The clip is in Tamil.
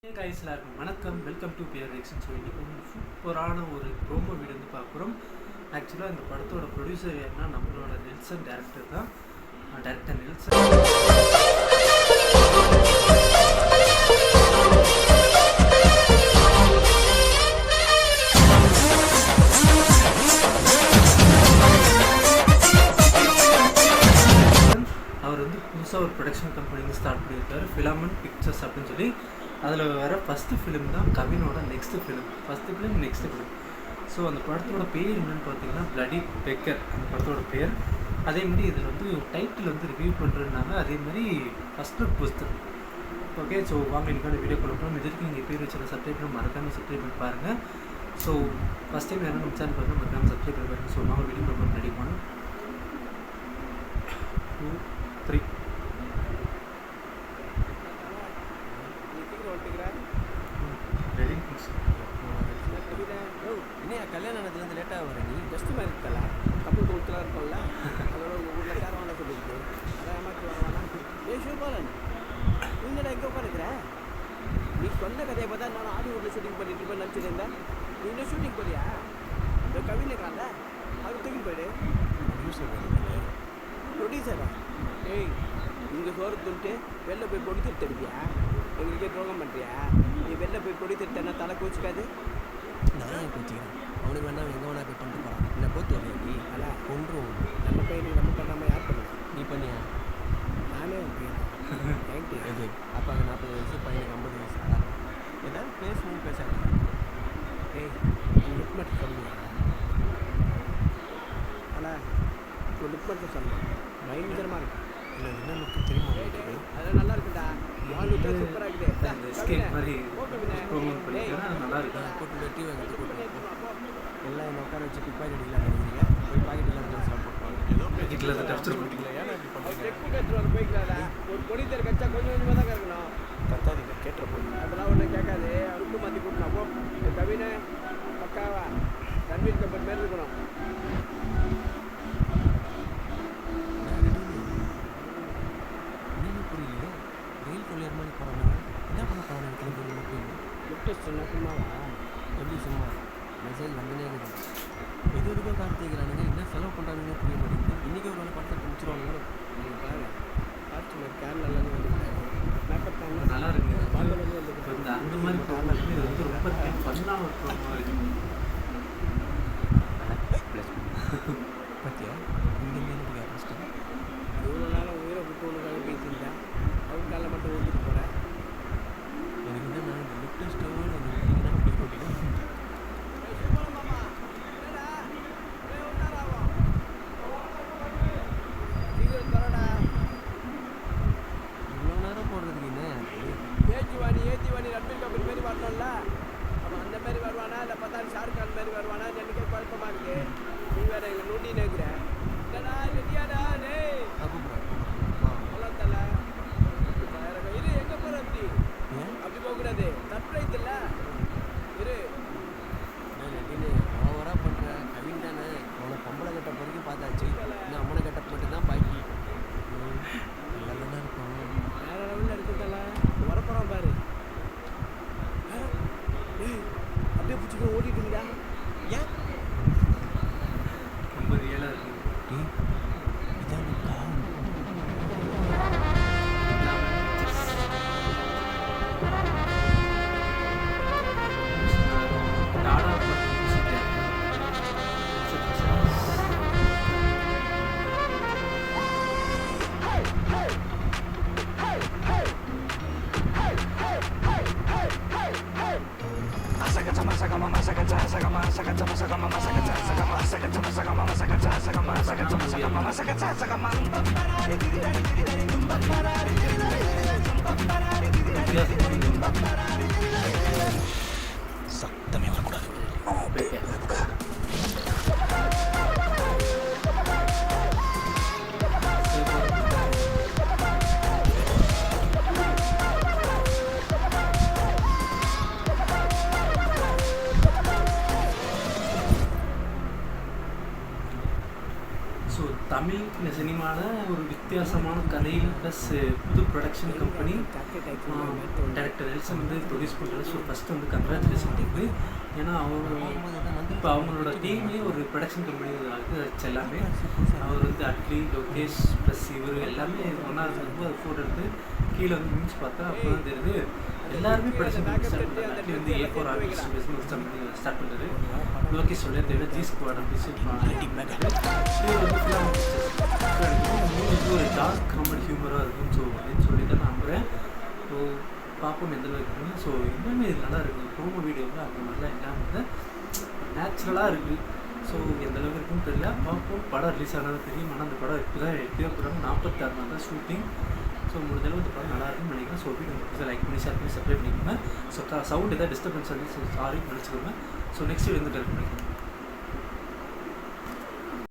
கைஸ் எல்லாருக்கும் வணக்கம், welcome to beer reaction. So இன்றைக்கி வந்து சூப்பரான ஒரு ப்ரோமோ வீடியோ வந்து பார்க்குறோம். ஆக்சுவலாக இந்த படத்தோட ப்ரொடியூசர் யாருன்னா நம்மளோட நெல்சன் டேரக்டர் தான். டேரக்டர் நெல்சன் அவர் வந்து புதுசாக ஒரு ப்ரொடக்ஷன் கம்பெனி வந்து ஸ்டார்ட் பண்ணியிருக்காரு, ஃபிலமெண்ட் பிக்சர்ஸ் அப்படின்னு சொல்லி. அதில் வர ஃபஸ்ட்டு ஃபிலிம் தான் கவினோட next film. First film next film. So அந்த படத்தோட பேர் என்னென்னு பார்த்தீங்கன்னா பிளடி பெக்கர் அந்த படத்தோட பேர். அதேமாதிரி இதில் வந்து டைட்டில் வந்து ரிவ்யூ பண்ணுறதுனால அதேமாதிரி first look poster. Okay, so வாங்க இன்னைக்கான வீடியோ கொடுப்போம். இதற்கு நீங்கள் பேர் வச்சு சப்ஸ்கிரைப் பண்ண மறக்காமல் சப்ஸ்கிரைப் பண்ணி பாருங்கள். ஸோ ஃபஸ்ட் டைம் யாரும் நம்ம சேனல் பாருங்கள், மறக்காமல் சப்ஸ்கிரைப் பண்ணி பாருங்கள். ஸோ வாங்க வீடியோ கொடுப்போம். ரெடி பண்ணோம் 2 3 கல்யாணம் ஆனதுலேருந்து லேட்டாக வர நீ ஜஸ்ட் மாதிரி இருக்கல கப்பல் கொடுத்துலாம் இருக்கும்ல, அதோட உங்கள் ஊரில் கேரவான சொல்லியிருக்கு. அதான் ஏமாற்றி வரவானா ஷூபாலன் நீங்கடா எங்கே உட்காந்துக்கிற? நீ சொன்ன கதையை பார்த்தா நான் ஹாலிவுட்டில் ஷூட்டிங் பண்ணிட்டு இருப்பேன் நினச்சிட்டு இருந்தேன். நீ இன்னும் ஷூட்டிங் போறியா? இந்த கவின் இருக்கான்ல அவர் தூக்கி போயிடு. ப்ரொடியூசரா? ஏய், இங்கே சோறு துண்டு வெளில போய் ப்ரொடியூசர் தருவியா? எங்களுக்கே துரோகம் பண்ணுறியா? நீ வெளில போய் ப்ரொடியூசர் தரனா தலை கோச்சிக்காது. நான் ஏன் கோச்சிக்கிறேன்? அவனுக்கு வேணா எங்கே வேணா போய் பண்ணிட்டு போகிறான். என்ன போத்து வரல நீ அல்ல கொன்றும் நம்ம பையன் நம்ம பண்ணாமல் யார் பண்ணலாம்? நீ பண்ணியா? நானே தேங்க்யூ. இது அப்பாவுக்கு 40 வயசு, பையனுக்கு 50 வயசு. ஏதாவது பேசணும்னு பேசாது. ஏய், லுக் மட்டும் சொல்லுங்க. ஆனால் இப்போ லுக் மட்டும் சொல்லலாம், பயங்கரமாக இருக்கும். இல்லை என்ன லுக்கு தெரியுமா? அதெல்லாம் நல்லா இருக்குடா. வாழ்க்கை சூப்பராக இருக்குது. ஸ்கேட் மாதிரி ப்ரோமோ பண்ணிக்கிறேன், நல்லா இருக்கு. கூட்டு வெட்டி வாங்கிட்டு கூட்டு எல்லாம் என்ன உட்கார வச்சு பிக் பாக்கெட் இல்லை நினைக்கிறீங்க? போய் பாக்கெட்டில் ட்ரெஸ்லாம் போட்டுவாங்க. பாக்கெட்டில் அதை டஸ்டர் பண்ணிக்கலாம். ஏன்னா இப்படி பண்ணுறீங்க? செக் எடுத்துகிட்டு போய்க்கலாம்டா. ஒரு பொடித்தர் கச்சா கொஞ்சம் கொஞ்சமாக தான் கறக்கணும். கத்தாதீங்க, கேட்டுற போய் அதெல்லாம் ஒன்றும் கேட்காது. அவருக்கு மாற்றி கூட்டணும். அப்போ இந்த கவினை பக்காவா ரன்வீர் கபூர் மாரி இருக்கணும். புரியல, ரயில் கொள்ளையர் மாதிரி போகிறாங்க. என்ன பண்ண போகிறாங்க? லுக் டெஸ்ட் சொன்னால் சும்மாவா? எப்படி சும்மா? மெசேஜ் வந்துனே இருக்குது. எது எதுக்கோ கார்த்திக்கிறானுங்க, என்ன செலவு பண்ணுறானுங்க புரிய மாட்டேங்குது. இன்றைக்கி ஒரு நாள் படத்தை முடிச்சிருவாங்க. நீங்கள் பாருங்கள், காஸ்டியூமர் கேரளாலேருந்து வந்து மேக்கப் பண்ணால் நல்லா இருக்குது. பாங்கலேருந்து வந்து இப்போ இந்த அந்த மாதிரி ப்ரோமோ இது வந்து ரொம்ப ஃபன்னாக ஒரு ப்ரோமோ இருக்குது. பற்றியா இங்கேருந்து எனக்கு ஃபஸ்ட்டு இவ்வளோ நேரம் உயிரை விட்டு ஒன்றுக்காக பேசியிருந்தேன். அவங்க காலை மட்டும் ஓட்டிட்டு போகிறேன். எனக்கு என்ன நான் இந்த லுக் டெஸ்ட்டோடு அந்த என்ன அப்படி போட்டிங்க. இவ்வளோ நேரம் போடுறதுக்கு என்ன ஏற்றிவாணி ரன்வீர் கபூர் மாரி வரணும்ல. அவன் அந்த மாதிரி வருவானா இல்லை பார்த்தா ஷாருக் கான் மாதிரி வருவானா? எனக்கே குழப்பமாக இருக்குது. நீ வேற எங்கள் நோட்டி நேர்கிறேன். இல்லைடா ரெடியாடா டே அவ்வளோ தலை இரு. எங்கே போகிற? அப்படி போகக்கூடாது, சர்ப்ரைஸ் இல்லை. இரு நட்டின்னு ஓவராக பண்ணுற கவின் தானே. அவனை பொம்பளை கட்டப் வரைக்கும் பார்த்தாச்சு, இன்னும் அம்மனை கட்டப் மட்டும்தான் பாக்கி. நல்லா தானே இருக்கும். வேற லெவலில் இருக்குதல்ல. வரப்போகிறான் பாரு. அப்படியே பிடிச்சிக்க ஓட்டிட்டு இருந்தா ஏன் ரொம்ப ரியலாக இருக்குது. இதான் சத்தமே வரக்கூடாது. ஸோ தமிழ் சினிமாவில் ஒரு வித்தியாசமான கதை ப்ளஸ் புது ப்ரொடக்ஷன் கம்பெனி டேரக்டர் நெல்சன் வந்து ப்ரொடியூஸ் பண்ணுறது. ஸோ ஃபஸ்ட்டு வந்து கங்க்ராச்சுலேஷன் இருக்குது. ஏன்னா இப்போ அவங்களோட டீமே ஒரு ப்ரொடக்ஷன் கம்பெனி வச்சு எல்லாமே அவர் வந்து அட்லி லோகேஷ் ப்ளஸ் இவர் எல்லாமே ஒன்றா இருக்கும்போது அது ஃபோட்டோ எடுத்து கீழே வந்து மீன்ஸ் பார்த்தா அப்போ தான் தெரியுது எல்லாருமே ப்ரொடக்ஷன் கம்பெனி ஸ்டார்ட் பண்ணுறாங்க. அட்லி வந்து A4 artist business company start பண்ணுறது. லோகேஷ் சொல்லிய தேவை ஜி ஸ்குவாட் அப்படின்னு இவர் வந்து ஃபிலிம் இது ஒரு டார்க் காமெடி ஹியூமராக இருக்கும். ஸோ அப்படின்னு சொல்லி தான் நம்புகிறேன். ஸோ பார்ப்போம் எந்த அளவுக்கு இருக்குன்னு. ஸோ எல்லாமே இது நல்லா இருக்குது. ப்ரோமோ வீடியோவில் அந்த மாதிரிலாம் இல்லாமல் நேச்சுரலாக இருக்குது. ஸோ எந்த அளவுக்கு இருக்குன்னு தெரியல, பார்ப்போம். படம் ரிலீஸ் ஆனது தெரியும். ஆனால் அந்த படம் இப்போ தான் எப்படியோ படம் 46 நாள் தான் ஷூட்டிங். ஸோ முடிஞ்சளவு இந்த படம் நல்லா இருக்குன்னு நினைக்கிறேன். ஸோ வீடியோ லைக் பண்ணி ஷேர் பண்ணி சப்ஸ்கிரைப் பண்ணிக்கோங்க. ஸோ சவுண்ட் எதாவது டிஸ்டர்பன்ஸ் ஆகி ஸோ சாரி நினச்சிக்கோங்க. ஸோ நெக்ஸ்ட் வீடியோ வந்து கரெக்ட் பண்ணிக்கோங்க.